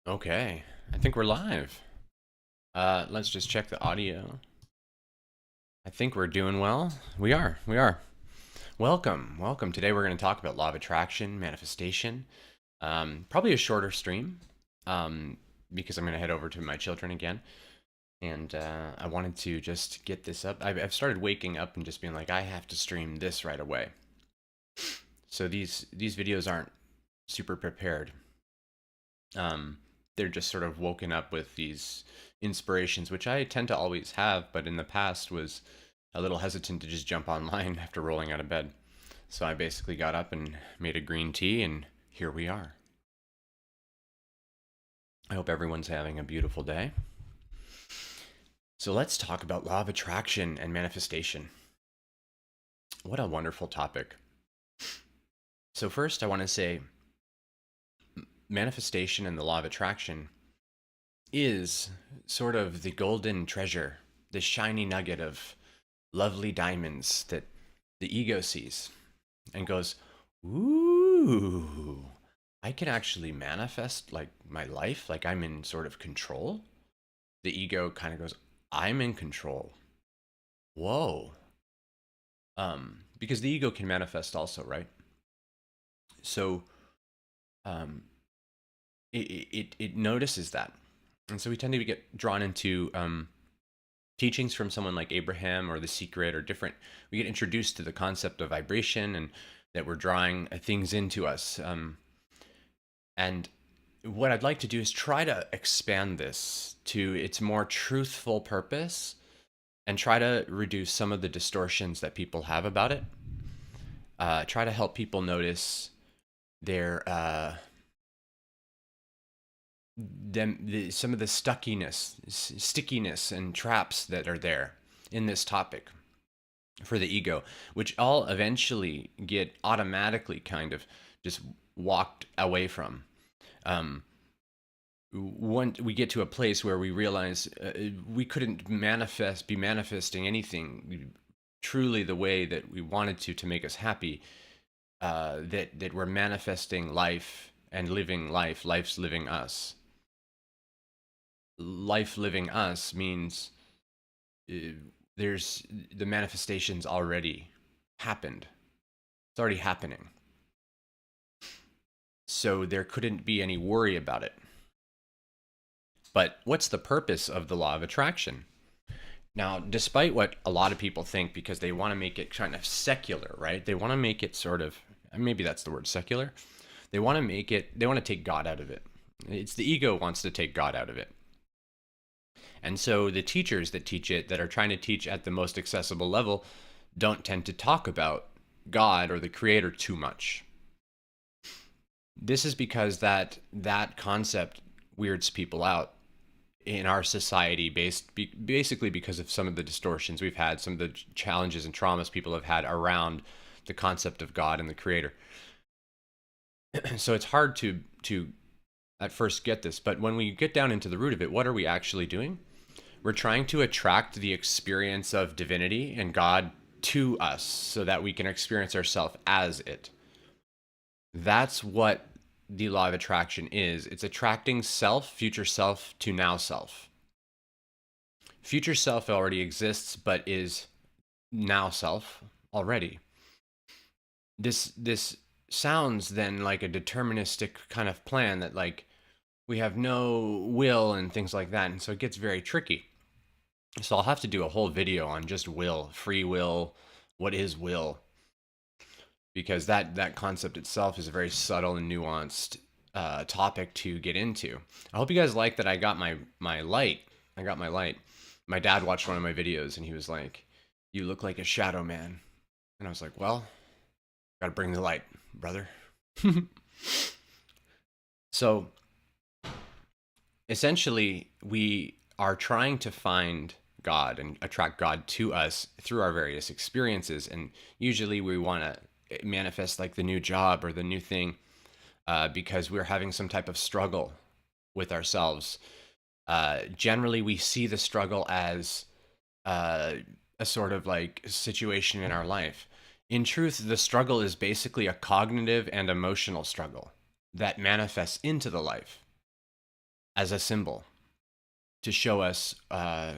Okay, I think we're live. Let's just check the audio. I think we're doing well. We are. Welcome, welcome. Today we're going to talk about law of attraction, manifestation. Probably a shorter stream, because I'm going to head over to my children again. And I wanted to just get this up. I've started waking up and just being like, I have to stream this right away. So these videos aren't super prepared. They're just sort of woken up with these inspirations, which I tend to always have, but in the past was a little hesitant to just jump online after rolling out of bed. So I basically got up and made a green tea, and here we are. I hope everyone's having a beautiful day. So let's talk about law of attraction and manifestation. What a wonderful topic. So first, I want to say manifestation and the law of attraction is sort of the golden treasure, the shiny nugget of lovely diamonds that the ego sees and goes, ooh, I can actually manifest like my life, like I'm in sort of control. The ego kind of goes, I'm in control. Whoa. Because the ego can manifest also, right? So it notices that. And so we tend to get drawn into teachings from someone like Abraham or The Secret or different. We get introduced to the concept of vibration and that we're drawing things into us. And what I'd like to do is try to expand this to its more truthful purpose and try to reduce some of the distortions that people have about it. Try to help people notice their some of the stickiness and traps that are there in this topic for the ego, which all eventually get automatically kind of just walked away from. When we get to a place where we realize we couldn't be manifesting anything truly the way that we wanted to make us happy, that we're manifesting life and living life, life's living us. Life living us means there's the manifestations already happened. It's already happening. So there couldn't be any worry about it. But what's the purpose of the law of attraction? Now, despite what a lot of people think, because they want to make it kind of secular, right? They want to make it sort of, maybe that's the word, secular. They want to take God out of it. It's the ego wants to take God out of it. And so the teachers that teach it, that are trying to teach at the most accessible level, don't tend to talk about God or the creator too much. This is because that concept weirds people out in our society, basically because of some of the distortions we've had, some of the challenges and traumas people have had around the concept of God and the creator. So it's hard to at first get this, but when we get down into the root of it, what are we actually doing? We're trying to attract the experience of divinity and God to us so that we can experience ourselves as it. That's what the law of attraction is. It's attracting future self to now self. Future self already exists, but is now self already. This sounds then like a deterministic kind of plan that like we have no will and things like that. And so it gets very tricky. So I'll have to do a whole video on just will, free will, what is will, because that concept itself is a very subtle and nuanced topic to get into. I hope you guys like that I got my light. I got my light. My dad watched one of my videos and he was like, "You look like a shadow man." And I was like, "Well, gotta bring the light, brother." So essentially, we are trying to find God and attract God to us through our various experiences. And usually we want to manifest like the new job or the new thing because we're having some type of struggle with ourselves. Generally, we see the struggle as a sort of like situation in our life. In truth, the struggle is basically a cognitive and emotional struggle that manifests into the life. as a symbol to show us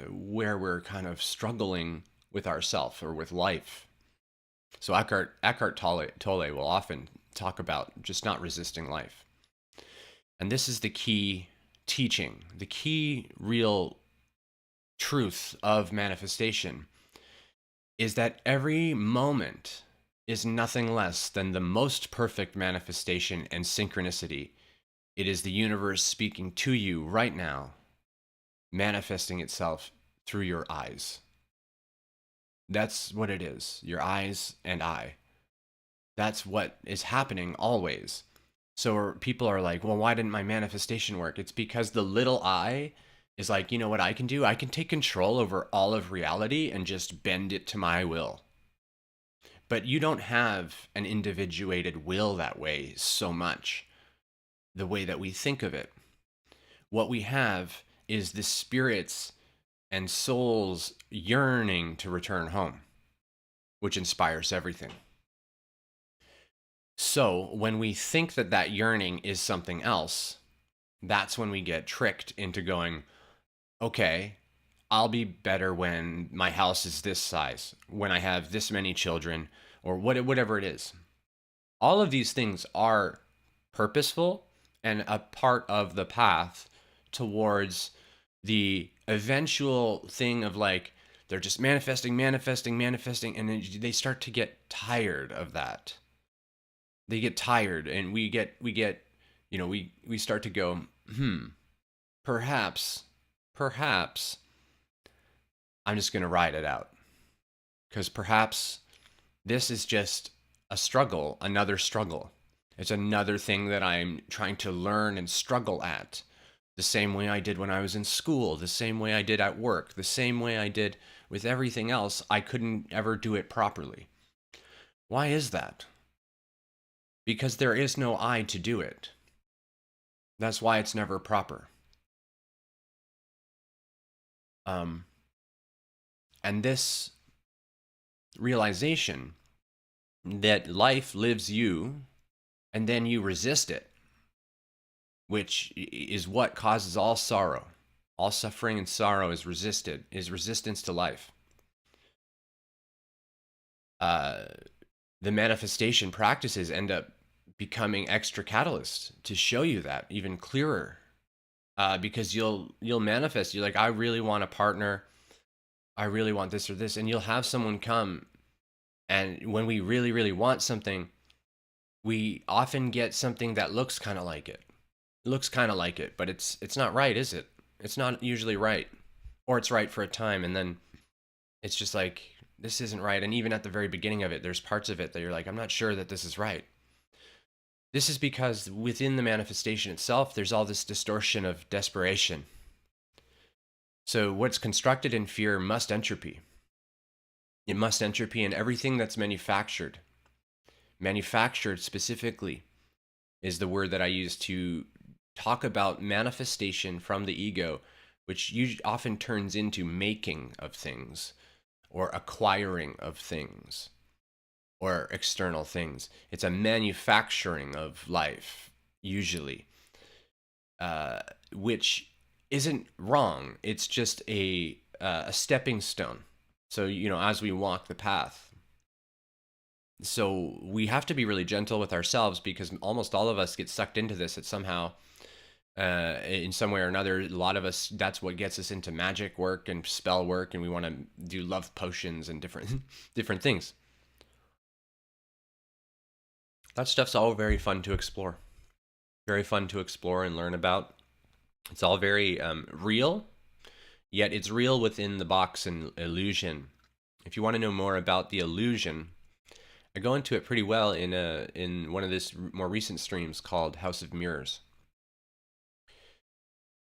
where we're kind of struggling with ourself or with life. So Eckhart Tolle will often talk about just not resisting life. And this is the key teaching, the key real truth of manifestation is that every moment is nothing less than the most perfect manifestation and synchronicity. It is the universe speaking to you right now, manifesting itself through your eyes. That's what it is, your eyes and I. That's what is happening always. So people are like, well, why didn't my manifestation work? It's because the little I is like, you know what I can do? I can take control over all of reality and just bend it to my will. But you don't have an individuated will that way so much, the way that we think of it. What we have is the spirits and souls yearning to return home, which inspires everything. So when we think that that yearning is something else, that's when we get tricked into going, okay, I'll be better when my house is this size, when I have this many children, or whatever it is. All of these things are purposeful and a part of the path towards the eventual thing of like, they're just manifesting, and then they start to get tired of that. They get tired, and we get, you know, we start to go, perhaps I'm just going to ride it out. Because perhaps this is just a struggle, another struggle. It's another thing that I'm trying to learn and struggle at. The same way I did when I was in school, the same way I did at work, the same way I did with everything else. I couldn't ever do it properly. Why is that? Because there is no I to do it. That's why it's never proper. And this realization that life lives you and then you resist it, which is what causes all sorrow. All suffering and sorrow is resistance to life. The manifestation practices end up becoming extra catalysts to show you that even clearer. Because you'll manifest, you're like, I really want a partner, I really want this or this, and you'll have someone come, and when we really, really want something, we often get something that looks kind of like it. It looks kind of like it, but it's not right, is it? It's not usually right. Or it's right for a time, and then it's just like, this isn't right. And even at the very beginning of it, there's parts of it that you're like, I'm not sure that this is right. This is because within the manifestation itself, there's all this distortion of desperation. So what's constructed in fear must entropy. It must entropy in everything that's manufactured. Manufactured specifically is the word that I use to talk about manifestation from the ego, which often turns into making of things or acquiring of things or external things. It's a manufacturing of life, usually, which isn't wrong. It's just a stepping stone. So, you know, as we walk the path. So we have to be really gentle with ourselves, because almost all of us get sucked into this at somehow, in some way or another. A lot of us, that's what gets us into magic work and spell work, and we want to do love potions and different things. That stuff's all very fun to explore. Very fun to explore and learn about. It's all very real, yet it's real within the box and illusion. If you want to know more about the illusion, I go into it pretty well in one of this more recent streams called House of Mirrors.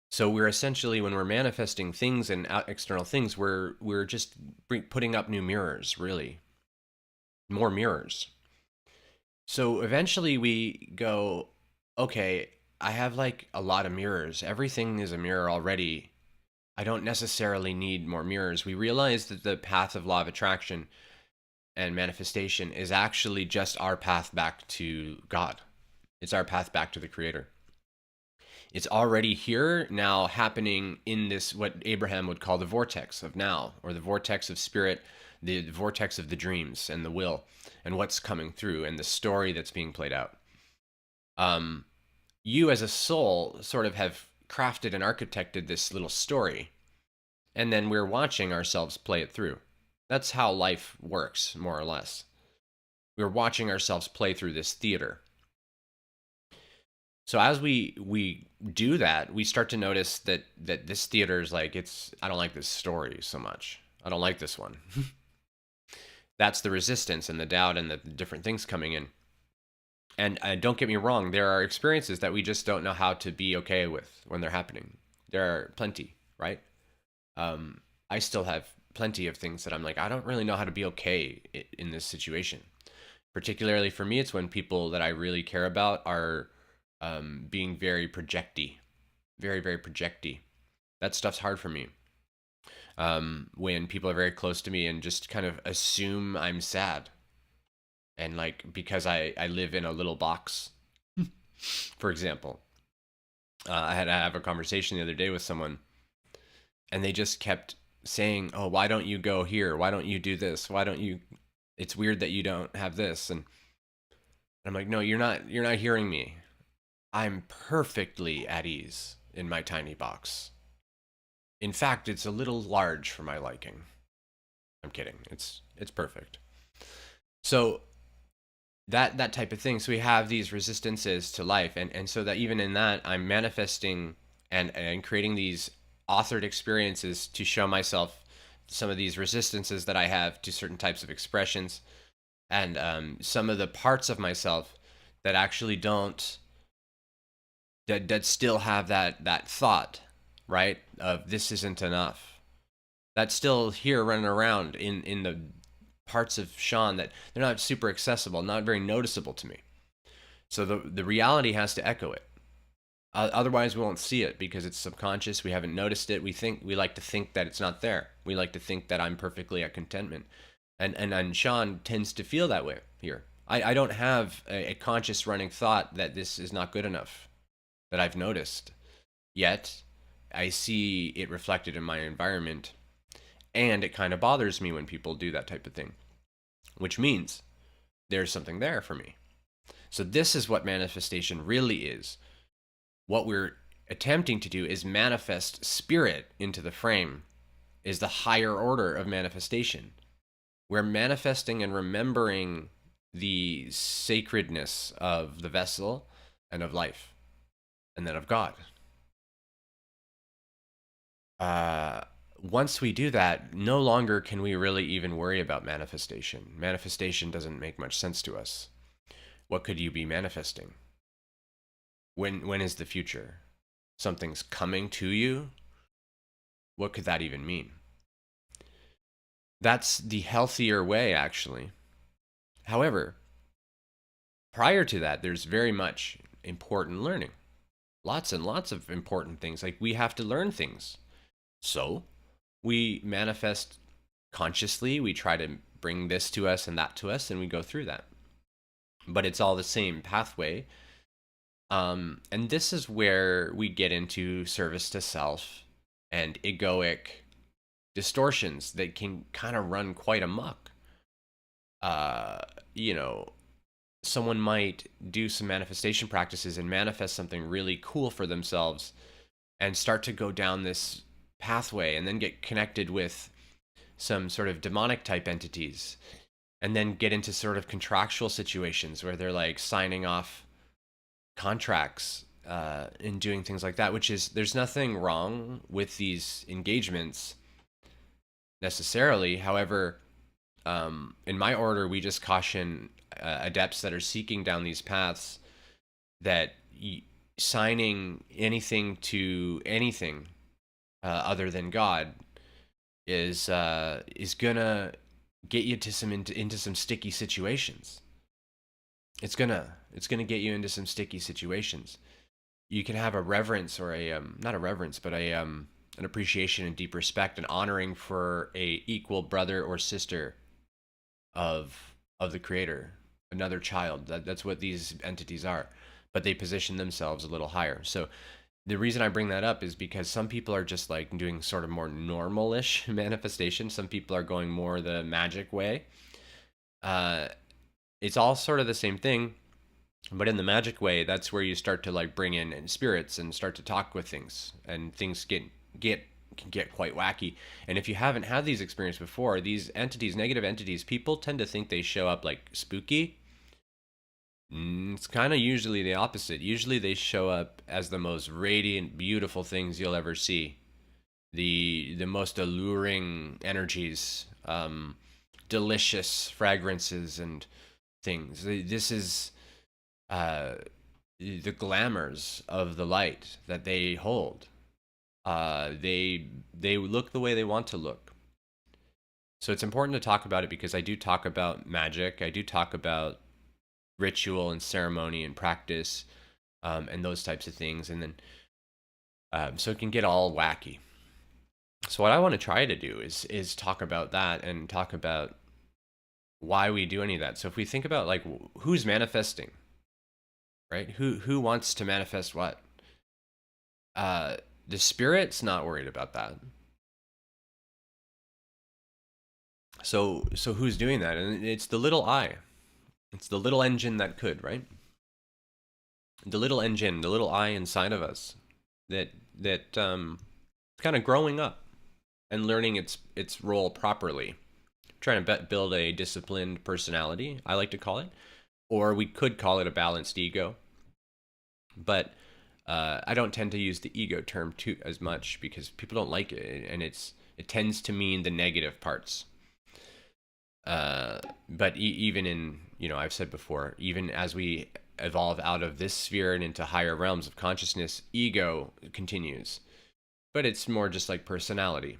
So we're essentially, when we're manifesting things and external things, we're just putting up new mirrors, really. More mirrors. So eventually we go, okay, I have like a lot of mirrors. Everything is a mirror already. I don't necessarily need more mirrors. We realize that the path of law of attraction and manifestation is actually just our path back to God. It's our path back to the Creator. It's already here now, happening in this, what Abraham would call the vortex of now, or the vortex of spirit, the vortex of the dreams and the will, and what's coming through, and the story that's being played out. You as a soul sort of have crafted and architected this little story, and then we're watching ourselves play it through. That's how life works, more or less. We're watching ourselves play through this theater. So as we do that, we start to notice that this theater is like, I don't like this story so much. I don't like this one. That's the resistance and the doubt and the different things coming in. And don't get me wrong, there are experiences that we just don't know how to be okay with when they're happening. There are plenty, right? I still have plenty of things that I'm like, I don't really know how to be okay in this situation. Particularly for me, it's when people that I really care about are being very projecty, very, very projecty. That stuff's hard for me. When people are very close to me and just kind of assume I'm sad. And like, because I live in a little box, for example, I had to have a conversation the other day with someone, and they just kept saying, oh, why don't you go here? Why don't you do this? Why don't you, it's weird that you don't have this. And I'm like, no, you're not hearing me. I'm perfectly at ease in my tiny box. In fact, it's a little large for my liking. I'm kidding. It's perfect. So that type of thing. So we have these resistances to life, and so that even in that, I'm manifesting and creating these authored experiences to show myself some of these resistances that I have to certain types of expressions, and some of the parts of myself that actually don't, that still have that thought, right, of this isn't enough. That's still here running around in the parts of Sean that they're not super accessible, not very noticeable to me. So the reality has to echo it. Otherwise, we won't see it because it's subconscious. We haven't noticed it. We like to think that it's not there. We like to think that I'm perfectly at contentment, and Sean tends to feel that way here. I don't have a conscious running thought that this is not good enough, that I've noticed. Yet, I see it reflected in my environment, and it kind of bothers me when people do that type of thing, which means there's something there for me. So this is what manifestation really is. What we're attempting to do is manifest spirit into the frame, is the higher order of manifestation. We're manifesting and remembering the sacredness of the vessel and of life, and then of God. Once we do that, no longer can we really even worry about manifestation. Manifestation doesn't make much sense to us. What could you be manifesting? When is the future? Something's coming to you? What could that even mean? That's the healthier way, actually. However, prior to that, there's very much important learning. Lots and lots of important things. Like, we have to learn things. So we manifest consciously. We try to bring this to us and that to us, and we go through that. But it's all the same pathway. And this is where we get into service to self and egoic distortions that can kind of run quite amok. Someone might do some manifestation practices and manifest something really cool for themselves and start to go down this pathway, and then get connected with some sort of demonic type entities, and then get into sort of contractual situations where they're like signing off contracts and doing things like that, which is, there's nothing wrong with these engagements necessarily. However, in my order, we just caution adepts that are seeking down these paths that signing anything to anything other than God is gonna get you to into some sticky situations. It's gonna get you into some sticky situations. You can have a reverence, or a not a reverence, but an appreciation and deep respect and honoring for a equal brother or sister of the Creator, another child. That's what these entities are, but they position themselves a little higher. So The reason I bring that up is because some people are just like doing sort of more normal-ish manifestation. Some people are going more the magic way. Uh, it's all sort of the same thing, but in the magic way, that's where you start to like bring in spirits and start to talk with things, and things get can get quite wacky. And if you haven't had these experiences before, these entities, negative entities, people tend to think they show up like spooky. It's kind of usually the opposite. Usually they show up as the most radiant, beautiful things you'll ever see. The most alluring energies, delicious fragrances and things. This is uh, the glamours of the light that they hold. They look the way they want to look. So it's important to talk about it because I do talk about magic. I do talk about ritual and ceremony and practice, and those types of things. And then, so it can get all wacky. So what I want to try to do is talk about that and talk about why we do any of that. So if we think about like who's manifesting, right? Who wants to manifest what? The spirit's not worried about that. So who's doing that? And it's the little I. It's the little engine that could, right? The little engine, the little I inside of us that kind of growing up and learning its role properly, trying to build a disciplined personality, I like to call it, or we could call it a balanced ego. But I don't tend to use the ego term too as much because people don't like it, and it tends to mean the negative parts. But even in, I've said before, even as we evolve out of this sphere and into higher realms of consciousness, ego continues, but it's more just like personality.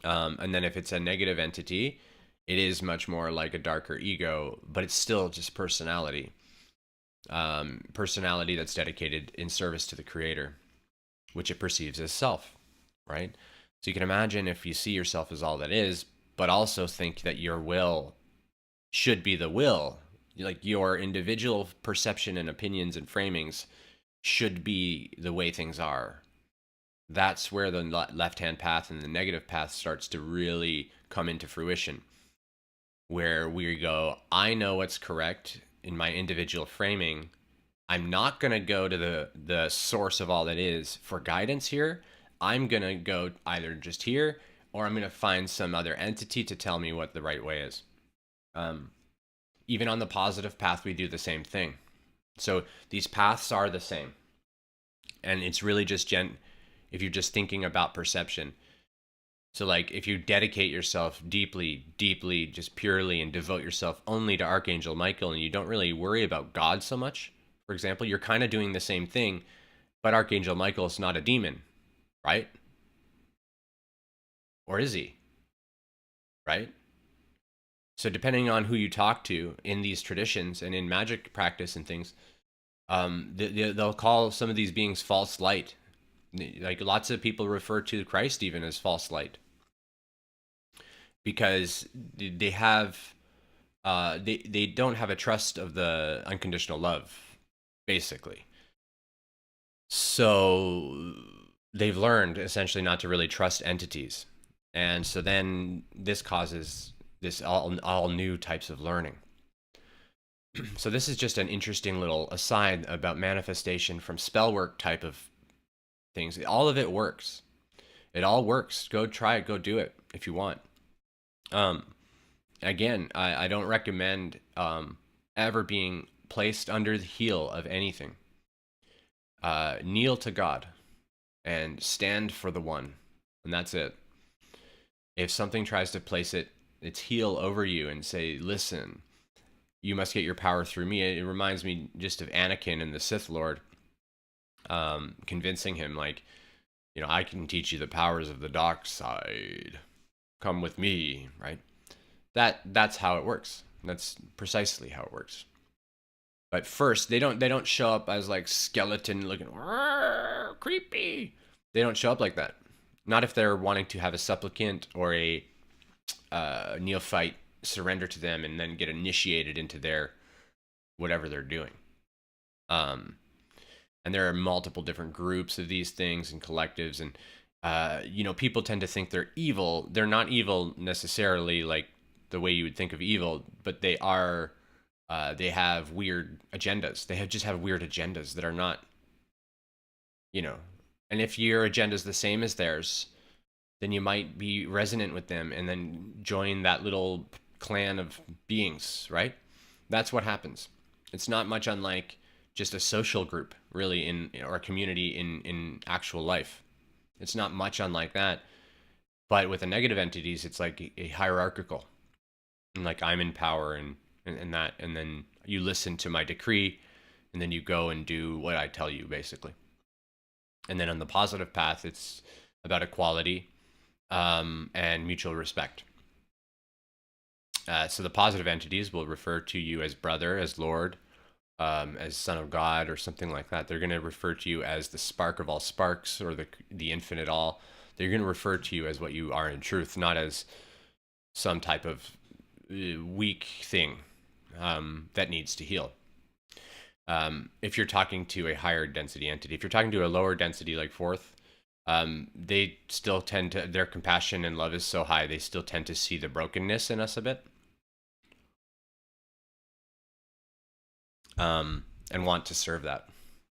And then if it's a negative entity, it is much more like a darker ego, but it's still just personality. Personality that's dedicated in service to the creator, which it perceives as self, right? So you can imagine if you see yourself as all that is, but also think that your will should be the will, like your individual perception and opinions and framings should be the way things are. That's where the left-hand path and the negative path starts to really come into fruition, where we go, I know what's correct in my individual framing. I'm not going to go to the source of all that is for guidance here. I'm going to go either just here, or I'm going to find some other entity to tell me what the right way is. Even on the positive path, we do the same thing. So these paths are the same. And it's really just if you're just thinking about perception. So like if you dedicate yourself deeply, just purely, and devote yourself only to Archangel Michael, and you don't really worry about God so much, for example, you're kind of doing the same thing, but Archangel Michael is not a demon, right? Or is he? Right? So depending on who you talk to in these traditions and in magic practice and things, they'll call some of these beings false light. Like lots of people refer to Christ even as false light, because they have they don't have a trust of the unconditional love, basically. So they've learned essentially not to really trust entities, and so then this causes this all new types of learning. So this is just an interesting little aside about manifestation from spell work type of things. All of it works. It all works. Go try it. Go do it if you want. Again, I don't recommend ever being placed under the heel of anything. Kneel to God and stand for the one, and that's it. If something tries to place its heel over you and say, listen, you must get your power through me, it reminds me just of Anakin and the Sith Lord, convincing him, like, I can teach you the powers of the dark side. Come with me, right? That's how it works. That's precisely how it works. But first, they don't show up as like skeleton looking, creepy. They don't show up like that. Not if they're wanting to have a supplicant or a neophyte surrender to them and then get initiated into their whatever they're doing. And there are multiple different groups of these things and collectives. And, people tend to think they're evil. They're not evil necessarily like the way you would think of evil, but they are, they have weird agendas. Just have weird agendas that are not, and if your agenda is the same as theirs, then you might be resonant with them and then join that little clan of beings, right? That's what happens. It's not much unlike just a social group, really, or a community in actual life. It's not much unlike that. But with the negative entities, it's like a hierarchical. And like I'm in power and that, and then you listen to my decree, and then you go and do what I tell you, basically. And then on the positive path, it's about equality and mutual respect. So the positive entities will refer to you as brother, as Lord, as Son of God, or something like that. They're going to refer to you as the spark of all sparks, or the infinite all. They're going to refer to you as what you are in truth, not as some type of weak thing that needs to heal. If you're talking to a higher density entity, if you're talking to a lower density like fourth, they still tend to, their compassion and love is so high, they still tend to see the brokenness in us a bit. And want to serve that.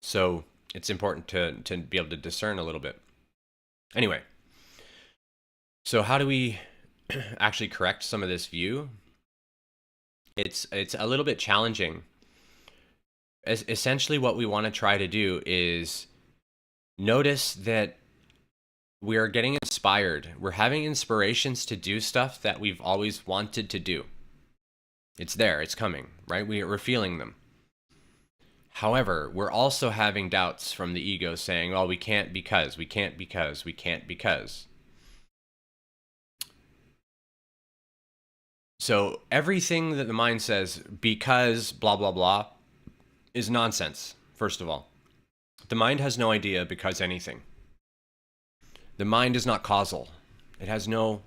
So it's important to be able to discern a little bit. Anyway, so how do we actually correct some of this view? It's a little bit challenging. Essentially, what we want to try to do is notice that we are getting inspired. We're having inspirations to do stuff that we've always wanted to do. It's there, it's coming, right? We're feeling them. However, we're also having doubts from the ego saying, well, we can't because, we can't because, we can't because. So everything that the mind says because blah, blah, blah is nonsense, first of all. The mind has no idea because anything. The mind is not causal. It has no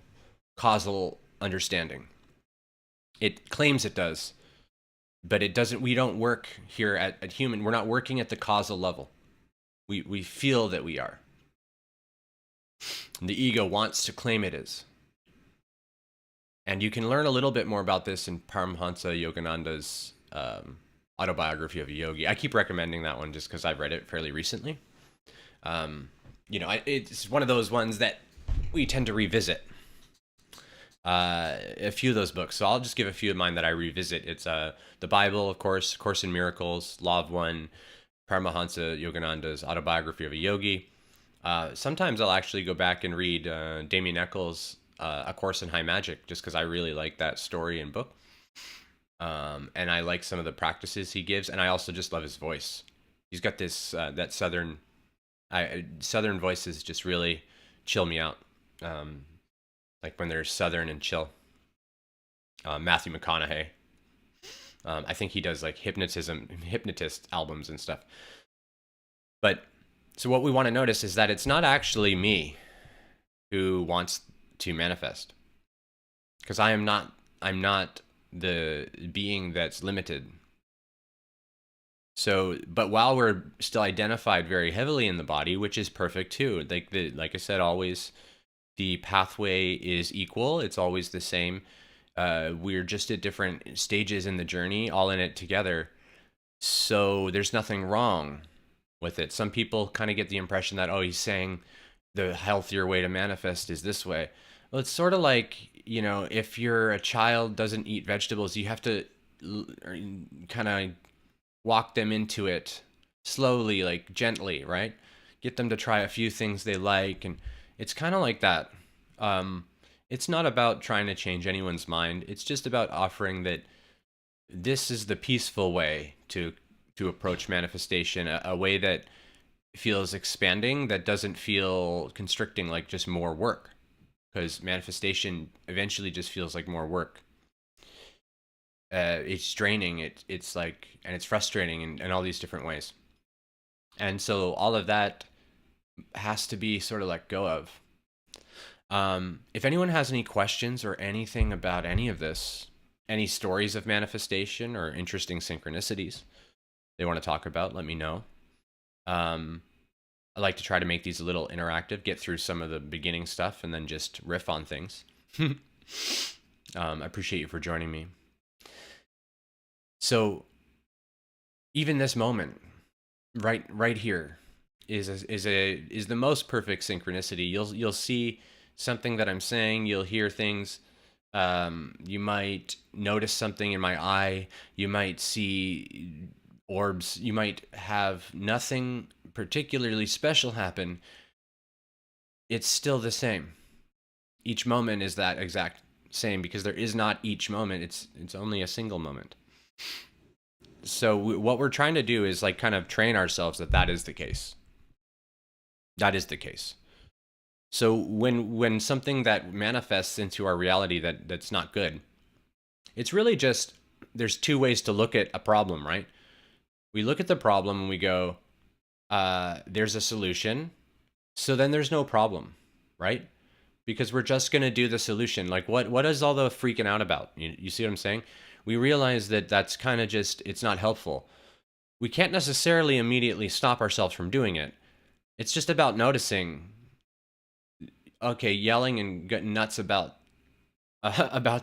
causal understanding. It claims it does, but it doesn't. We don't work here at human. We're not working at the causal level. We feel that we are. And the ego wants to claim it is. And you can learn a little bit more about this in Paramahansa Yogananda's autobiography of a yogi. I keep recommending that one just because I've read it fairly recently. It's one of those ones that we tend to revisit. A few of those books. So I'll just give a few of mine that I revisit. It's the Bible, of course, Course in Miracles, Law of One, Paramahansa Yogananda's autobiography of a yogi. Sometimes I'll actually go back and read Damien Eccles' A Course in High Magic, just because I really like that story and book. And I like some of the practices he gives, and I also just love his voice. He's got this that southern voices just really chill me out. Like when they're southern and chill. Matthew McConaughey. I think he does like hypnotist albums and stuff. But so what we want to notice is that it's not actually me who wants to manifest, because I'm not the being that's limited. So, but while we're still identified very heavily in the body, which is perfect too, like I said, always the pathway is equal. It's always the same. We're just at different stages in the journey, all in it together. So there's nothing wrong with it. Some people kind of get the impression that, oh, he's saying the healthier way to manifest is this way. Well, it's sort of like, if a child doesn't eat vegetables, you have to kind of walk them into it slowly, like gently, right? Get them to try a few things they like. And it's kind of like that. It's not about trying to change anyone's mind. It's just about offering that this is the peaceful way to approach manifestation, a way that feels expanding, that doesn't feel constricting, like just more work. Because manifestation eventually just feels like more work. It's draining. It's like, and it's frustrating in all these different ways. And so all of that has to be sort of let go of. If anyone has any questions or anything about any of this, any stories of manifestation or interesting synchronicities they want to talk about, let me know. I like to try to make these a little interactive, get through some of the beginning stuff, and then just riff on things. I appreciate you for joining me. So even this moment, right here, is the most perfect synchronicity. You'll see something that I'm saying. You'll hear things. You might notice something in my eye. You might see orbs. You might have nothing particularly special happen. It's still the same. Each moment is that exact same, because there is not each moment. It's only a single moment. So what we're trying to do is like kind of train ourselves that is the case. That is the case. So when something that manifests into our reality that's not good, it's really just, there's two ways to look at a problem, right? We look at the problem and we go, there's a solution, so then there's no problem, right? Because we're just going to do the solution. Like what is all the freaking out about? You see what I'm saying? We realize that that's kind of just, it's not helpful. We can't necessarily immediately stop ourselves from doing it. It's just about noticing, okay, yelling and getting nuts about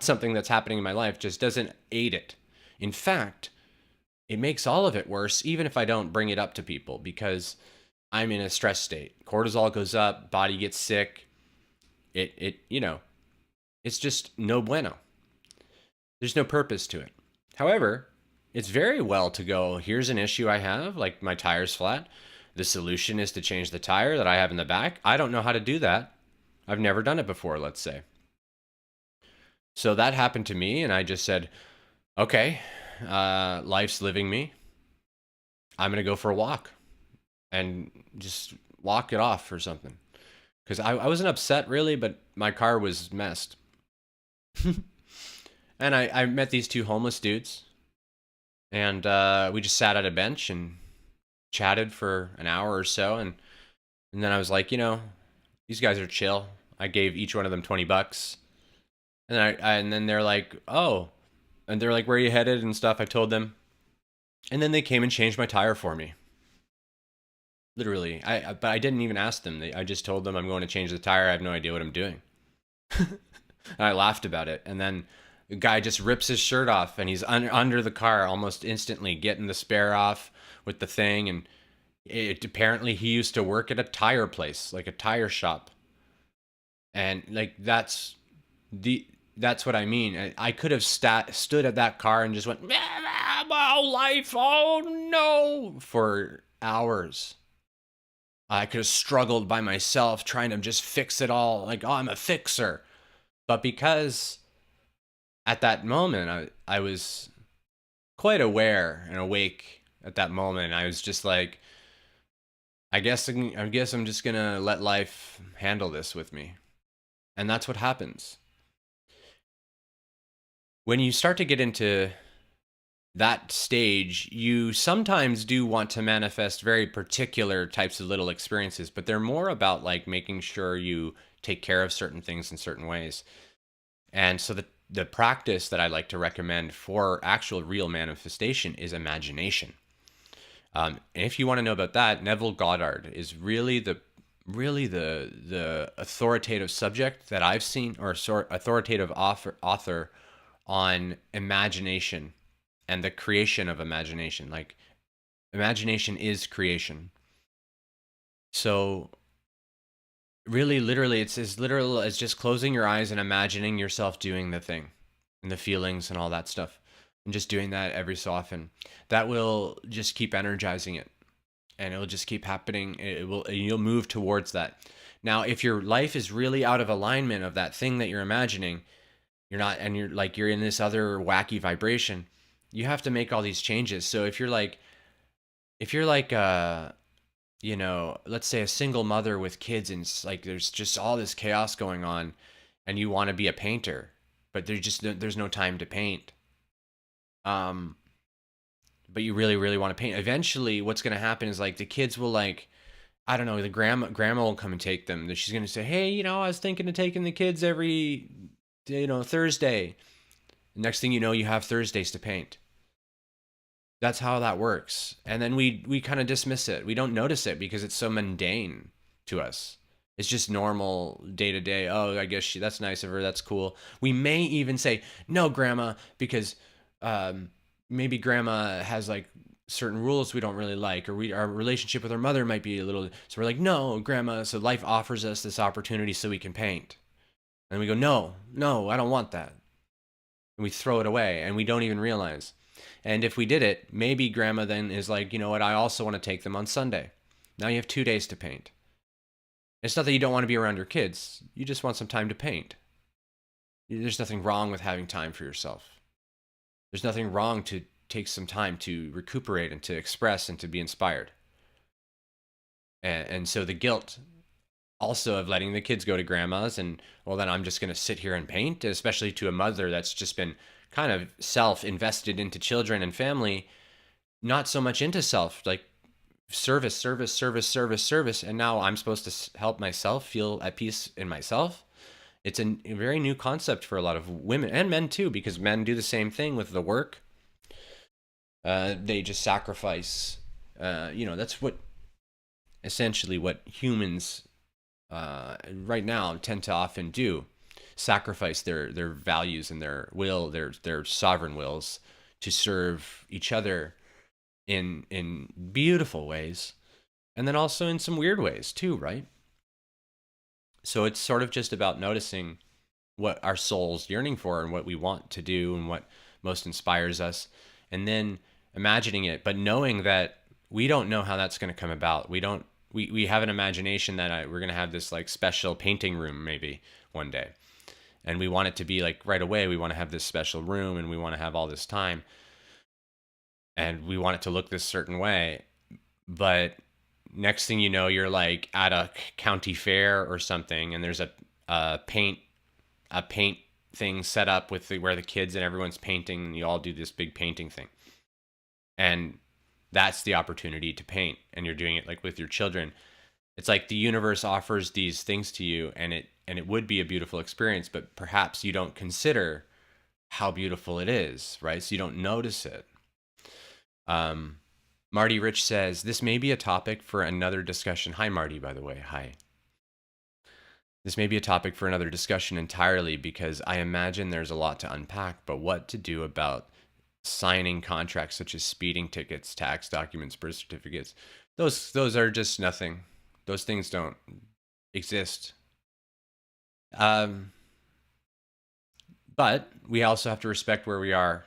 something that's happening in my life just doesn't aid it. In fact, it makes all of it worse, even if I don't bring it up to people, because I'm in a stress state. Cortisol goes up, body gets sick. It's just no bueno. There's no purpose to it. However, it's very well to go, here's an issue I have, like my tire's flat. The solution is to change the tire that I have in the back. I don't know how to do that. I've never done it before, let's say. So that happened to me, and I just said, okay, life's living me. I'm going to go for a walk and just walk it off or something. Because I wasn't upset really, but my car was messed. And I met these two homeless dudes, and we just sat at a bench and chatted for an hour or so, and then I was like, these guys are chill. I gave each one of them $20, and then they're like, oh, and they're like, where are you headed and stuff. I told them, and then they came and changed my tire for me. Literally, but I didn't even ask them. I just told them I'm going to change the tire. I have no idea what I'm doing. And I laughed about it, and then the guy just rips his shirt off, and he's under the car almost instantly, getting the spare off with the thing. And apparently he used to work at a tire place, like a tire shop. And like that's what I mean. I could have stood at that car and just went, oh, life, oh no, for hours. I could have struggled by myself trying to just fix it all, like, oh, I'm a fixer. But because at that moment, I was quite aware and awake at that moment. I was just like, I guess I'm just going to let life handle this with me. And that's what happens. When you start to get into that stage, you sometimes do want to manifest very particular types of little experiences, but they're more about like making sure you take care of certain things in certain ways. And so the practice that I like to recommend for actual real manifestation is imagination. And if you want to know about that, Neville Goddard is really the authoritative subject that I've seen, or authoritative author on imagination and the creation of imagination. Like, imagination is creation. So really, literally, it's as literal as just closing your eyes and imagining yourself doing the thing and the feelings and all that stuff, and just doing that every so often. That will just keep energizing it, and it'll just keep happening. You'll move towards that. Now, if your life is really out of alignment of that thing that you're imagining, you're in this other wacky vibration, you have to make all these changes. So if you're like, let's say a single mother with kids, and it's like there's just all this chaos going on, and you want to be a painter, but there's no time to paint. But you really, really want to paint. Eventually, what's going to happen is like the kids will like, I don't know, the grandma will come and take them. She's going to say, hey, I was thinking of taking the kids every, Thursday. Next thing you know, you have Thursdays to paint. That's how that works. And then we kind of dismiss it. We don't notice it because it's so mundane to us. It's just normal day to day. Oh, I guess that's nice of her. That's cool. We may even say, no, grandma, because um, maybe grandma has like certain rules we don't really like, or our relationship with our mother might be a little. So we're like, no, grandma. So life offers us this opportunity so we can paint. And we go, no, no, I don't want that. And we throw it away and we don't even realize. And if we did it, maybe grandma then is like, you know what, I also want to take them on Sunday. Now you have 2 days to paint. It's not that you don't want to be around your kids. You just want some time to paint. There's nothing wrong with having time for yourself. There's nothing wrong to take some time to recuperate and to express and to be inspired. And so the guilt also of letting the kids go to grandma's and, well, then I'm just going to sit here and paint, especially to a mother that's just been kind of self-invested into children and family, not so much into self, like service, service, service, service, service. And now I'm supposed to help myself feel at peace in myself. It's a very new concept for a lot of women and men too, because men do the same thing with the work. They just sacrifice, that's essentially what humans right now tend to often do, sacrifice their values and their will, their sovereign wills, to serve each other in beautiful ways, and then also in some weird ways too, right? So it's sort of just about noticing what our soul's yearning for and what we want to do and what most inspires us, and then imagining it, but knowing that we don't know how that's going to come about. We have an imagination that we're going to have this like special painting room maybe one day. And we want it to be like right away. We want to have this special room and we want to have all this time. And we want it to look this certain way. But next thing you know, you're like at a county fair or something, and there's a paint thing set up with where the kids and everyone's painting, and you all do this big painting thing. And that's the opportunity to paint, and you're doing it like with your children. It's like the universe offers these things to you, and it would be a beautiful experience, but perhaps you don't consider how beautiful it is, right? So you don't notice it. Marty Rich says, this may be a topic for another discussion. Hi, Marty, by the way. Hi. This may be a topic for another discussion entirely, because I imagine there's a lot to unpack, but what to do about signing contracts such as speeding tickets, tax documents, birth certificates. Those are just nothing. Those things don't exist. But we also have to respect where we are.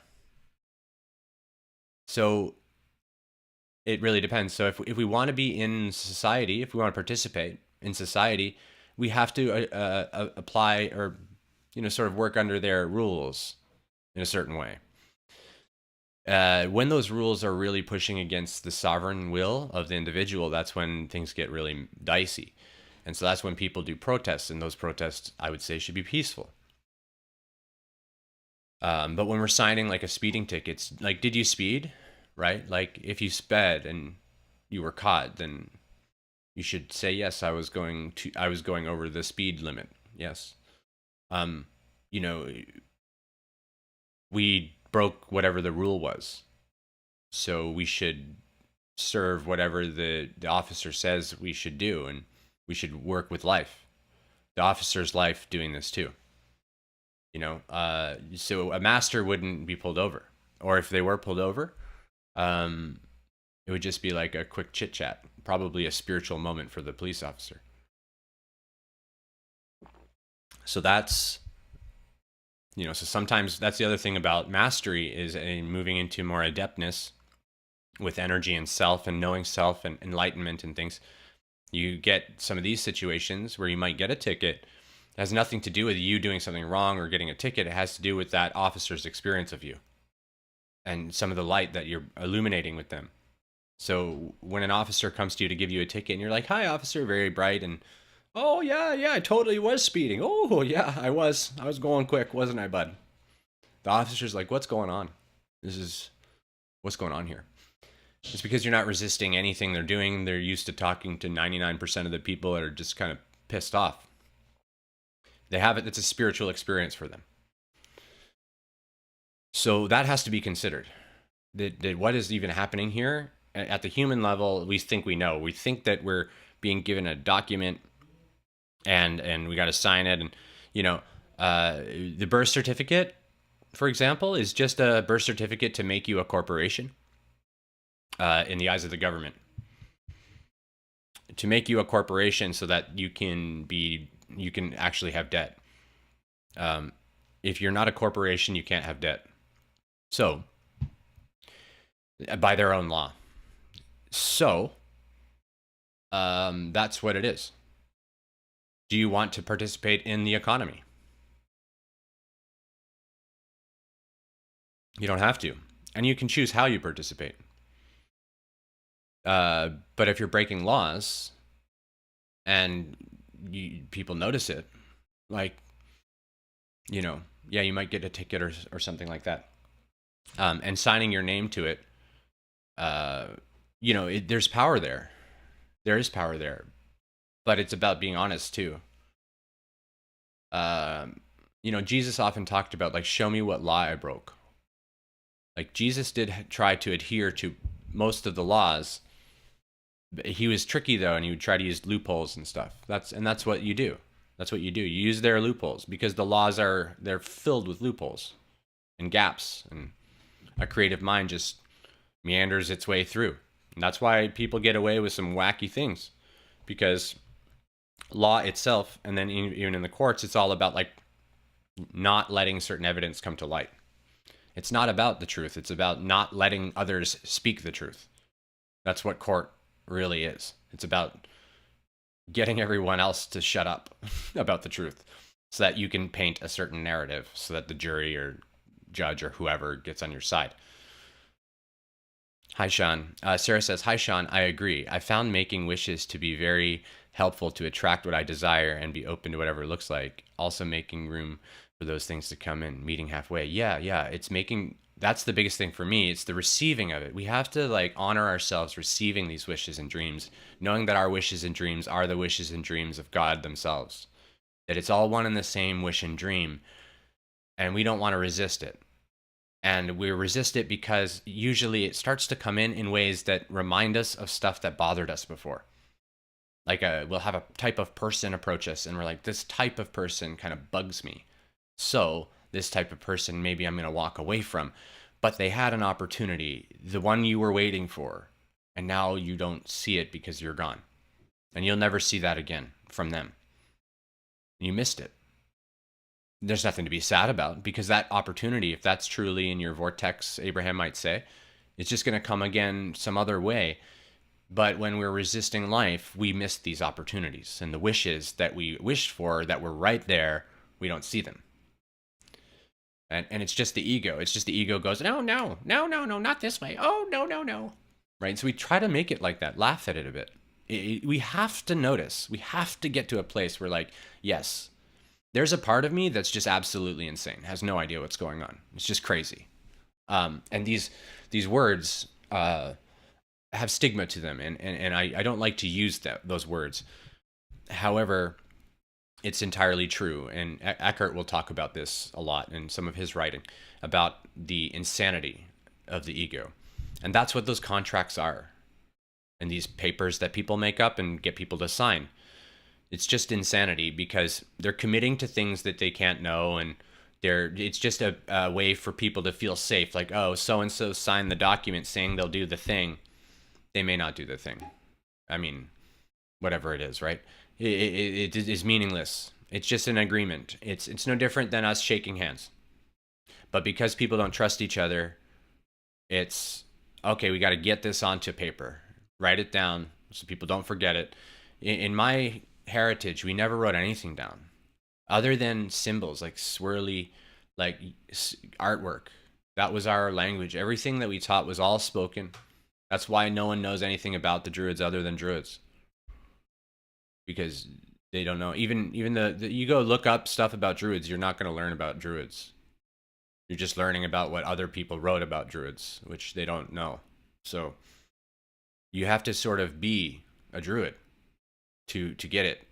So it really depends. So if we want to be in society, if we want to participate in society, we have to apply or sort of work under their rules in a certain way. When those rules are really pushing against the sovereign will of the individual, that's when things get really dicey. And so that's when people do protests, and those protests, I would say, should be peaceful. But when we're signing like a speeding ticket, it's like, did you speed? Right? Like if you sped and you were caught, then you should say, yes, I was going over the speed limit. Yes. We broke whatever the rule was. So we should serve whatever the officer says we should do, and we should work with life. The officer's life doing this too. So a master wouldn't be pulled over. Or if they were pulled over, it would just be like a quick chit chat, probably a spiritual moment for the police officer. So that's, so sometimes that's the other thing about mastery, is moving into more adeptness with energy and self and knowing self and enlightenment and things. You get some of these situations where you might get a ticket. It has nothing to do with you doing something wrong or getting a ticket. It has to do with that officer's experience of you and some of the light that you're illuminating with them. So when an officer comes to you to give you a ticket and you're like, hi, officer, very bright, and oh, yeah, I totally was speeding. Oh, yeah, I was going quick, wasn't I, bud? The officer's like, what's going on? What's going on here? It's because you're not resisting anything they're doing. They're used to talking to 99% of the people that are just kind of pissed off. They have it. It's a spiritual experience for them. So that has to be considered. that what is even happening here at the human level. We think we know. We think that we're being given a document, and we got to sign it, and you know, the birth certificate, for example, is just a birth certificate to make you a corporation in the eyes of the government, to make you a corporation so that you can actually have debt. If you're not a corporation, you can't have debt. So, by their own law. So, that's what it is. Do you want to participate in the economy? You don't have to. And you can choose how you participate. But if you're breaking laws and people notice it, like, yeah, you might get a ticket or something like that. And signing your name to it, there's power there. There is power there. But it's about being honest too. Jesus often talked about, like, show me what law I broke. Like, Jesus did try to adhere to most of the laws. He was tricky though, and he would try to use loopholes and stuff. That's what you do. That's what you do. You use their loopholes because the laws they're filled with loopholes and gaps, and a creative mind just meanders its way through. And that's why people get away with some wacky things, because law itself, and then even in the courts, it's all about, like, not letting certain evidence come to light. It's not about the truth. It's about not letting others speak the truth. That's what court really is. It's about getting everyone else to shut up about the truth so that you can paint a certain narrative, so that the jury or judge or whoever gets on your side. Hi, Sean. Sarah says, hi, Sean. I agree. I found making wishes to be very helpful to attract what I desire and be open to whatever it looks like. Also making room for those things to come in, meeting halfway. Yeah. That's the biggest thing for me. It's the receiving of it. We have to, like, honor ourselves receiving these wishes and dreams, knowing that our wishes and dreams are the wishes and dreams of God themselves, that it's all one and the same wish and dream, and we don't want to resist it. And we resist it because usually it starts to come in ways that remind us of stuff that bothered us before. Like, we'll have a type of person approach us, and we're like, this type of person kind of bugs me. So this type of person maybe I'm going to walk away from. But they had an opportunity, the one you were waiting for, and now you don't see it because you're gone. And you'll never see that again from them. You missed it. There's nothing to be sad about, because that opportunity, if that's truly in your vortex, Abraham might say, it's just going to come again some other way. But when we're resisting life, we miss these opportunities, and the wishes that we wished for that were right there, we don't see them. And it's just the ego. It's just the ego goes, no, not this way. Oh, no. Right? So we try to make it like that, laugh at it a bit. We have to notice. We have to get to a place where, like, yes, there's a part of me that's just absolutely insane, has no idea what's going on. It's just crazy. And these words have stigma to them, and I don't like to use those words. However, it's entirely true, and Eckhart will talk about this a lot in some of his writing, about the insanity of the ego. And that's what those contracts are, and these papers that people make up and get people to sign. It's just insanity, because they're committing to things that they can't know, and it's just a way for people to feel safe. Like, oh, so-and-so signed the document saying they'll do the thing. They may not do the thing. I mean, whatever it is, right? It is meaningless. It's just an agreement. It's no different than us shaking hands. But because people don't trust each other, it's, okay, we got to get this onto paper. Write it down so people don't forget it. In my heritage, we never wrote anything down other than symbols, like swirly, like artwork. That was our language. Everything that we taught was all spoken. That's why no one knows anything about the Druids other than Druids, because they don't know. Even you go look up stuff about Druids, you're not going to learn about Druids. You're just learning about what other people wrote about Druids, which they don't know. So you have to sort of be a Druid to get it.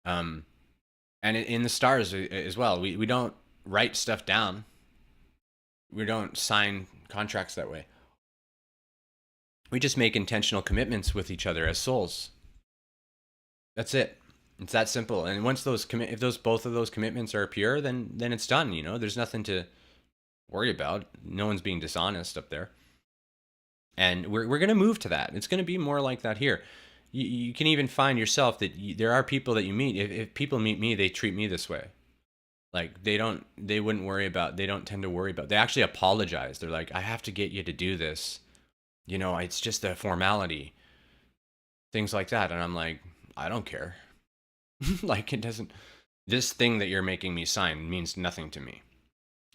And in the stars as well, we don't write stuff down. We don't sign contracts that way. We just make intentional commitments with each other as souls. That's it. It's that simple. And once if both of those commitments are pure, then it's done. There's nothing to worry about. No one's being dishonest up there. And we're going to move to that. It's going to be more like that here. You can even find yourself that there are people that you meet. If people meet me, they treat me this way. Like they don't tend to worry about, they actually apologize. They're like, I have to get you to do this. It's just a formality. Things like that. And I'm like, I don't care. Like this thing that you're making me sign means nothing to me.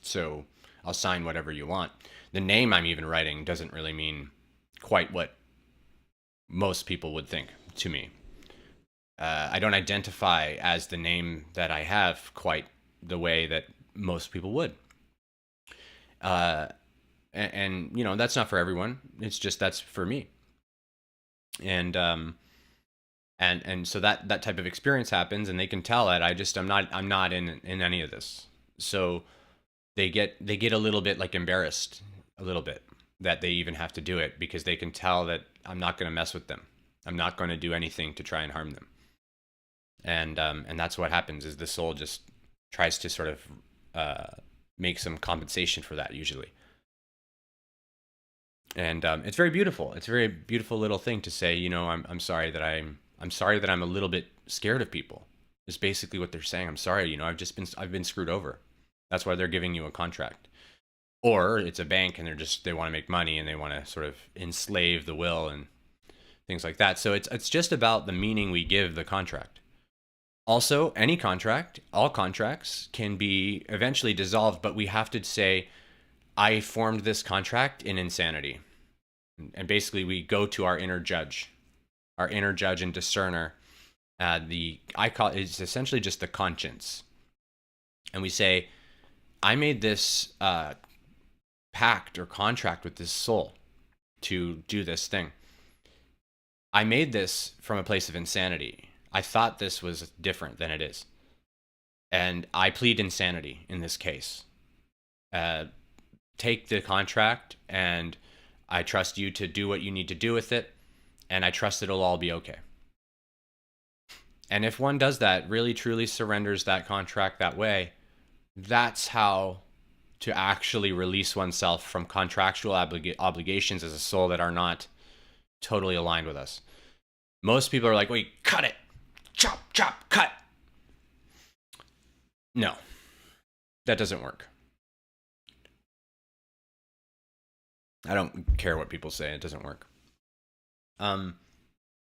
So I'll sign whatever you want. The name I'm even writing doesn't really mean quite what most people would think to me. I don't identify as the name that I have quite the way that most people would. And that's not for everyone. It's just that's for me. And so that type of experience happens, and they can tell that I'm not in any of this. So they get a little bit like embarrassed a little bit that they even have to do it, because they can tell that I'm not going to mess with them. I'm not going to do anything to try and harm them. And that's what happens, is the soul just tries to sort of make some compensation for that usually. And it's very beautiful. It's a very beautiful little thing to say, I'm sorry that I'm a little bit scared of people. Is basically what they're saying. I'm sorry, I've been screwed over. That's why they're giving you a contract. Or it's a bank and they want to make money and they want to sort of enslave the will and things like that. So it's just about the meaning we give the contract. Also, all contracts can be eventually dissolved, but we have to say, I formed this contract in insanity. And basically we go to our inner judge and discerner. It's essentially just the conscience. And we say, I made this pact or contract with this soul to do this thing. I made this from a place of insanity. I thought this was different than it is. And I plead insanity in this case. Take the contract, and I trust you to do what you need to do with it, and I trust it'll all be okay. And if one does that, really truly surrenders that contract that way, that's how to actually release oneself from contractual obligations as a soul that are not totally aligned with us. Most people are like, wait, cut it. Chop, chop, cut. No, that doesn't work. I don't care what people say. It doesn't work.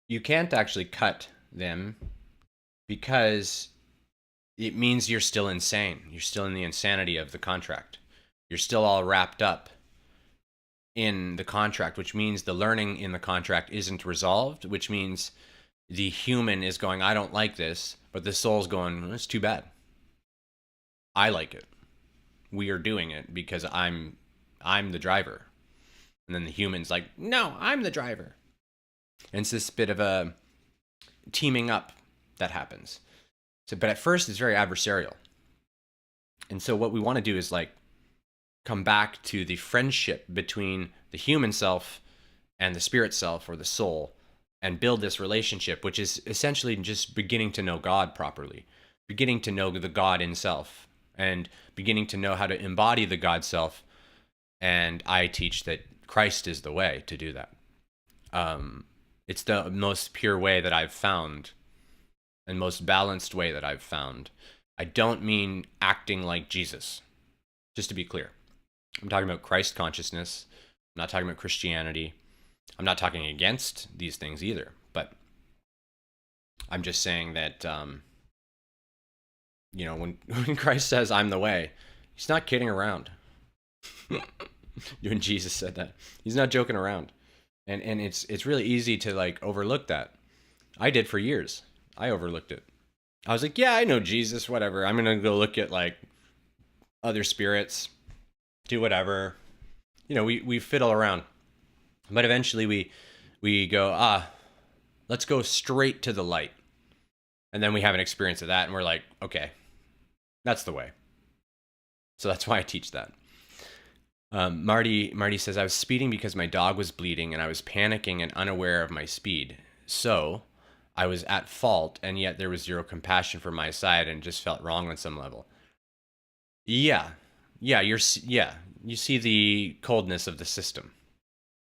You can't actually cut them because it means you're still insane. You're still in the insanity of the contract. You're still all wrapped up in the contract, which means the learning in the contract isn't resolved, which means the human is going, I don't like this, but the soul's going, it's too bad. I like it. We are doing it because I'm the driver. And then the human's like, no, I'm the driver. And it's this bit of a teaming up that happens. So, but at first it's very adversarial. And so what we want to do is like come back to the friendship between the human self and the spirit self or the soul, and build this relationship, which is essentially just beginning to know God properly, beginning to know the God in self, and beginning to know how to embody the God self. And I teach that Christ is the way to do that. It's the most pure way that I've found, and most balanced way that I've found. I don't mean acting like Jesus, just to be clear. I'm talking about Christ consciousness. I'm not talking about Christianity. I'm not talking against these things either, but I'm just saying that, when Christ says, I'm the way, he's not kidding around. When Jesus said that, he's not joking around. And it's really easy to like overlook that. I did for years. I overlooked it. I was like, yeah, I know Jesus, whatever. I'm going to go look at like other spirits, do whatever. We fiddle around. But eventually we go, let's go straight to the light. And then we have an experience of that and we're like, okay, that's the way. So that's why I teach that. Marty says, I was speeding because my dog was bleeding and I was panicking and unaware of my speed. So I was at fault, and yet there was zero compassion for my side and just felt wrong on some level. Yeah. Yeah. You see the coldness of the system.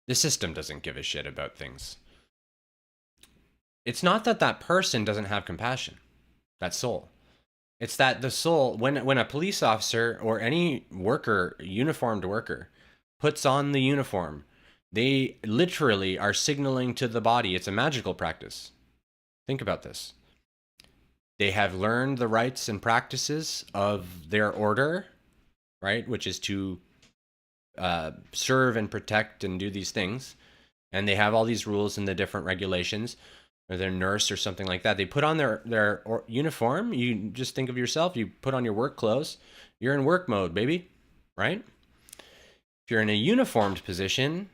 The system doesn't give a shit about things. It's not that that person doesn't have compassion, that soul. It's that the soul, when a police officer or any worker, uniformed worker, puts on the uniform, they literally are signaling to the body. It's a magical practice. Think about this. They have learned the rites and practices of their order, right? Which is to serve and protect and do these things. And they have all these rules and the different regulations, or their nurse or something like that. They put on their uniform. You just think of yourself. You put on your work clothes. You're in work mode, baby, right? If you're in a uniformed position,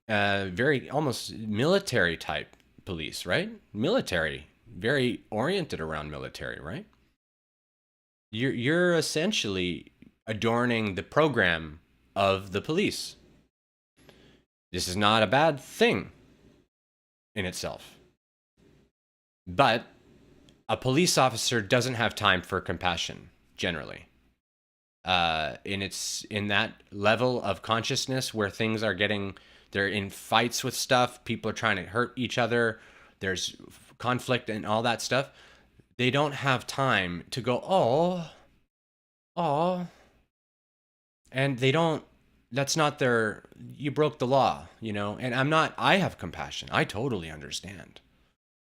very almost military type police, right? Military, very oriented around military, right? You're essentially adorning the program of the police. This is not a bad thing in itself. But a police officer doesn't have time for compassion generally. It's in that level of consciousness where things are they're in fights with stuff. People are trying to hurt each other. There's conflict and all that stuff. They don't have time to go, oh, and they don't. That's not you broke the law, And I have compassion. I totally understand.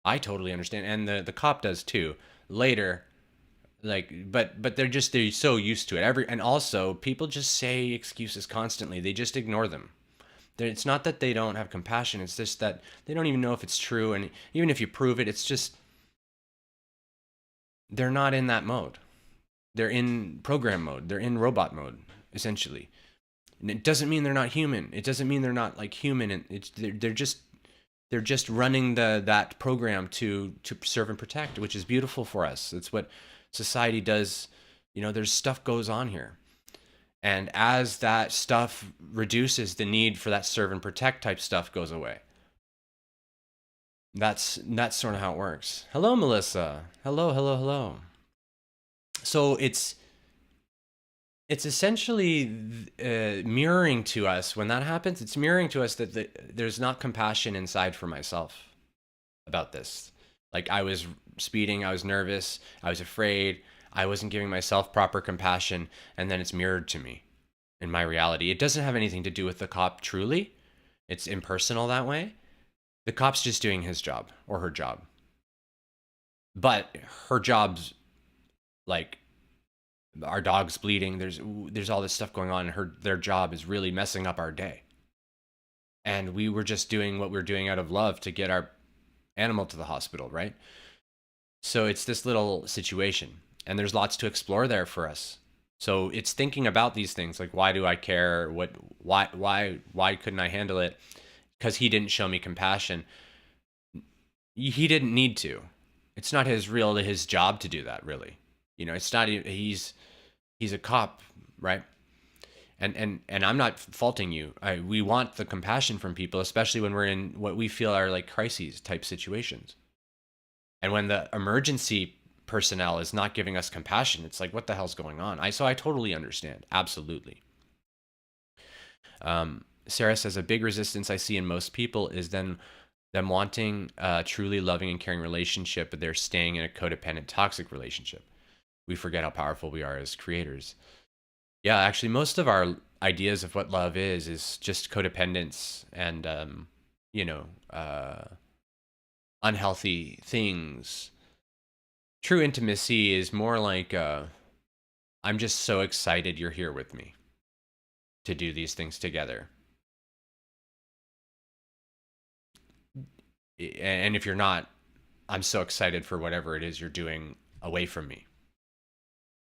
And the cop does too. Later, but they're so used to it. And also people just say excuses constantly. They just ignore them. It's not that they don't have compassion. It's just that they don't even know if it's true. And even if you prove it, it's just they're not in that mode. They're in program mode. They're in robot mode, essentially. And it doesn't mean they're not human. It doesn't mean they're not like human. And they're just running that program to serve and protect, which is beautiful for us. It's what society does. There's stuff goes on here. And as that stuff reduces, the need for that serve and protect type stuff goes away. That's sort of how it works. Hello, Melissa. Hello. So it's essentially mirroring to us when that happens. It's mirroring to us that there's not compassion inside for myself about this. Like, I was speeding, I was nervous, I was afraid, I wasn't giving myself proper compassion, and then it's mirrored to me in my reality. It doesn't have anything to do with the cop truly. It's impersonal that way. The cop's just doing his job or her job. But her job's like, our dog's bleeding, there's all this stuff going on, and their job is really messing up our day. And we were just doing what we're doing out of love to get our animal to the hospital, right? So it's this little situation, and there's lots to explore there for us. So it's thinking about these things, like, why do I care? Why couldn't I handle it? Because he didn't show me compassion. He didn't need to. It's not his job to do that, really. It's not. He's a cop, right? And I'm not faulting you. We want the compassion from people, especially when we're in what we feel are like crises type situations. And when the emergency personnel is not giving us compassion, it's like, what the hell's going on? So I totally understand. Absolutely. Sarah says, a big resistance I see in most people is then them wanting a truly loving and caring relationship, but they're staying in a codependent, toxic relationship. We forget how powerful we are as creators. Yeah, actually, most of our ideas of what love is just codependence and, unhealthy things. True intimacy is more like, I'm just so excited you're here with me to do these things together. And if you're not, I'm so excited for whatever it is you're doing away from me.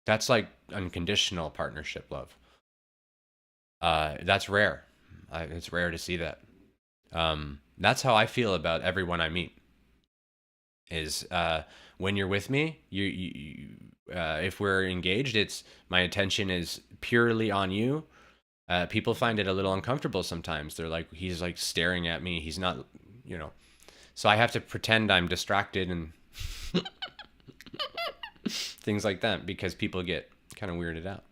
That's like unconditional partnership love. That's rare. It's rare to see that. That's how I feel about everyone I meet. Is when you're with me, if we're engaged, it's my attention is purely on you. People find it a little uncomfortable sometimes. They're like, he's like staring at me. He's not, you know. So I have to pretend I'm distracted and things like that because people get kind of weirded out.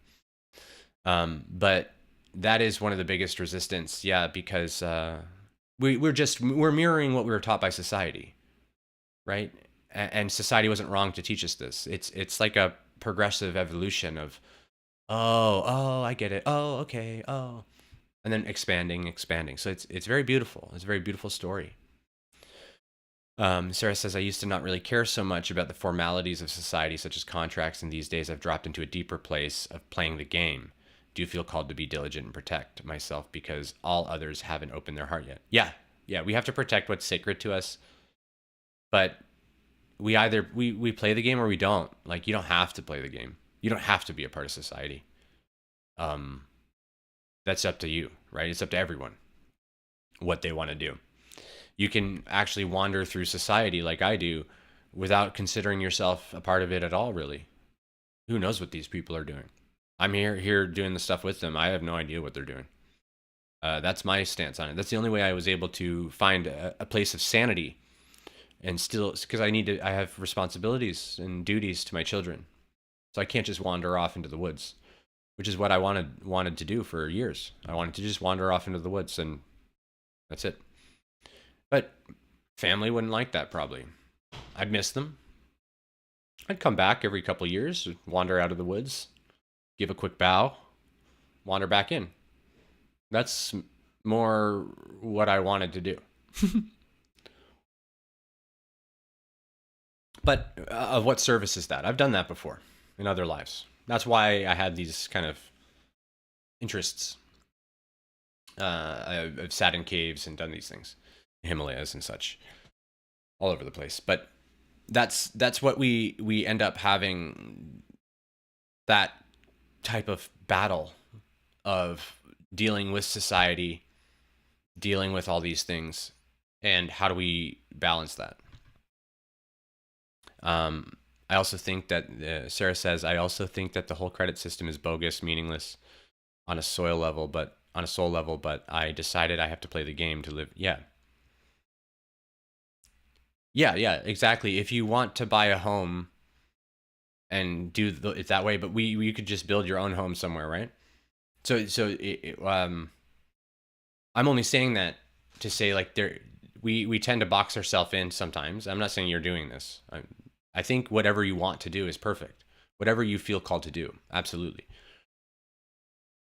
But that is one of the biggest resistance. Yeah, because we're mirroring what we were taught by society, right? And society wasn't wrong to teach us this. It's like a progressive evolution of, oh, I get it. Oh, okay. Oh, and then expanding. So it's very beautiful. It's a very beautiful story. Sarah says, I used to not really care so much about the formalities of society, such as contracts, and these days I've dropped into a deeper place of playing the game. Do you feel called to be diligent and protect myself because all others haven't opened their heart yet? Yeah, we have to protect what's sacred to us, but we either we play the game or we don't. Like, you don't have to play the game. You don't have to be a part of society. That's up to you, right? It's up to everyone what they want to do. You can actually wander through society like I do without considering yourself a part of it at all, really. Who knows what these people are doing? I'm here doing the stuff with them. I have no idea what they're doing. That's my stance on it. That's the only way I was able to find a place of sanity, and still, because I have responsibilities and duties to my children, so I can't just wander off into the woods, which is what I wanted to do for years. I wanted to just wander off into the woods, and that's it. But family wouldn't like that, probably. I'd miss them. I'd come back every couple of years, wander out of the woods, give a quick bow, wander back in. That's more what I wanted to do. But of what service is that? I've done that before in other lives. That's why I had these kind of interests. I've sat in caves and done these things, Himalayas and such, all over the place. But that's what we end up having, that type of battle of dealing with society, dealing with all these things, and how do we balance that? I also think that Sarah says, I also think that the whole credit system is bogus, meaningless on a soul level, but I decided I have to play the game to live. Yeah, exactly. If you want to buy a home and do it that way, but you could just build your own home somewhere, right? I'm only saying that to say, like, we tend to box ourselves in sometimes. I'm not saying you're doing this. I think whatever you want to do is perfect. Whatever you feel called to do, absolutely.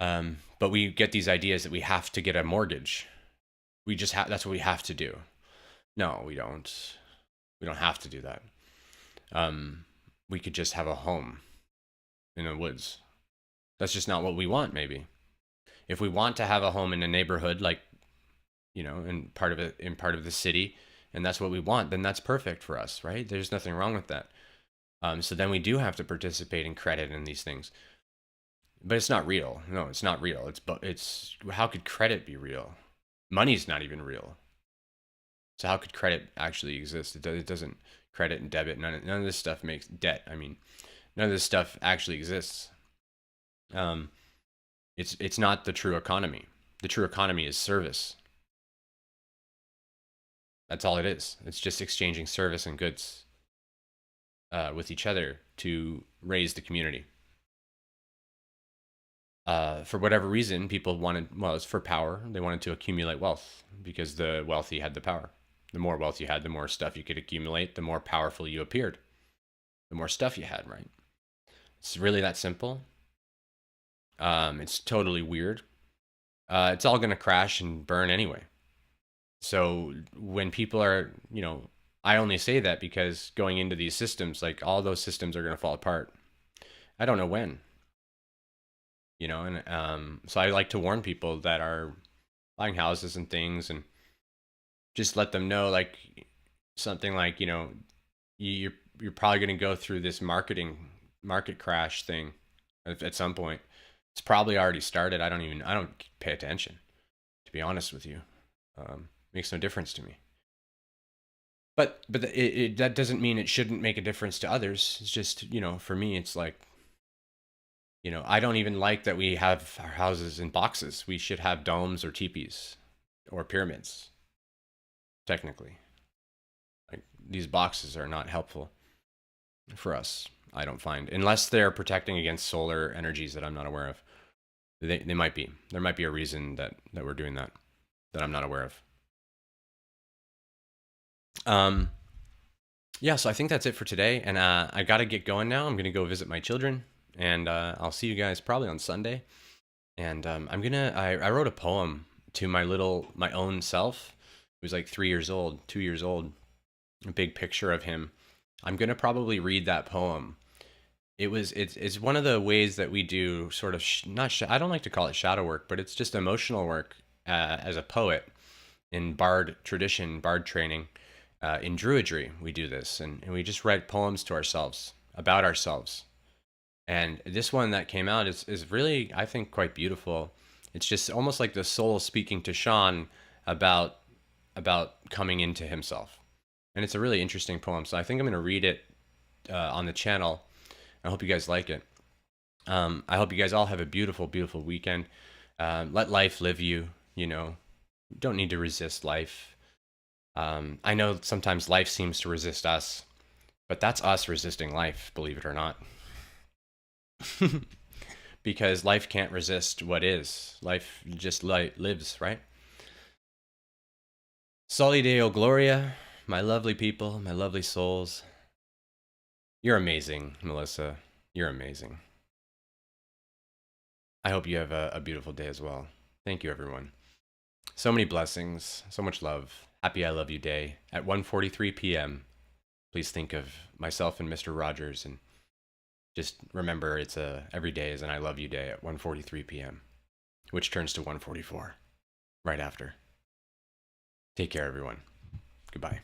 But we get these ideas that we have to get a mortgage. That's what we have to do. No, we don't. We don't have to do that. We could just have a home in the woods. That's just not what we want, maybe. If we want to have a home in a neighborhood, like, in part of the city, and that's what we want, then that's perfect for us, right? There's nothing wrong with that. So then we do have to participate in credit in these things. But it's not real. No, it's not real. It's how could credit be real? Money's not even real. So how could credit actually exist? It doesn't. Credit and debit, none of this stuff makes debt. I mean, none of this stuff actually exists. It's not the true economy. The true economy is service. That's all it is. It's just exchanging service and goods with each other to raise the community. For whatever reason, people it's for power. They wanted to accumulate wealth because the wealthy had the power. The more wealth you had, the more stuff you could accumulate, the more powerful you appeared. The more stuff you had, right? It's really that simple. It's totally weird. It's all going to crash and burn anyway. So when people are, I only say that because going into these systems, like, all those systems are going to fall apart. I don't know when. And so I like to warn people that are buying houses and things, and just let them know, like, something like, you're probably going to go through this market crash thing at some point. It's probably already started. I don't pay attention, to be honest with you. Makes no difference to me. But that doesn't mean it shouldn't make a difference to others. It's just, for me, it's like, You know, I don't even like that we have our houses in boxes. We should have domes or teepees or pyramids, technically. Like, these boxes are not helpful for us, I don't find, unless they're protecting against solar energies that I'm not aware of. They might be. There might be a reason that we're doing that I'm not aware of. Yeah, so I think that's it for today, and I got to get going now. I'm going to go visit my children, and I'll see you guys probably on Sunday. And I wrote a poem to my own self. He was like 3 years old, 2 years old, a big picture of him. I'm going to probably read that poem. It's one of the ways that we do sort of, I don't like to call it shadow work, but it's just emotional work as a poet in bard tradition, bard training. In Druidry, we do this, and we just write poems to ourselves, about ourselves. And this one that came out is really, I think, quite beautiful. It's just almost like the soul speaking to Sean about coming into himself. And it's a really interesting poem. So I think I'm going to read it on the channel. I hope you guys like it. I hope you guys all have a beautiful, beautiful weekend. Let life live you, you know. Don't need to resist life. I know sometimes life seems to resist us, but that's us resisting life, believe it or not. Because life can't resist what is. Life just lives, right? Soli Deo Gloria, my lovely people, my lovely souls. You're amazing, Melissa. You're amazing. I hope you have a beautiful day as well. Thank you, everyone. So many blessings, so much love. Happy I Love You Day at 1:43 p.m. Please think of myself and Mr. Rogers, and just remember it's every day is an I Love You Day at 1:43 p.m., which turns to 1:44 right after. Take care, everyone. Goodbye.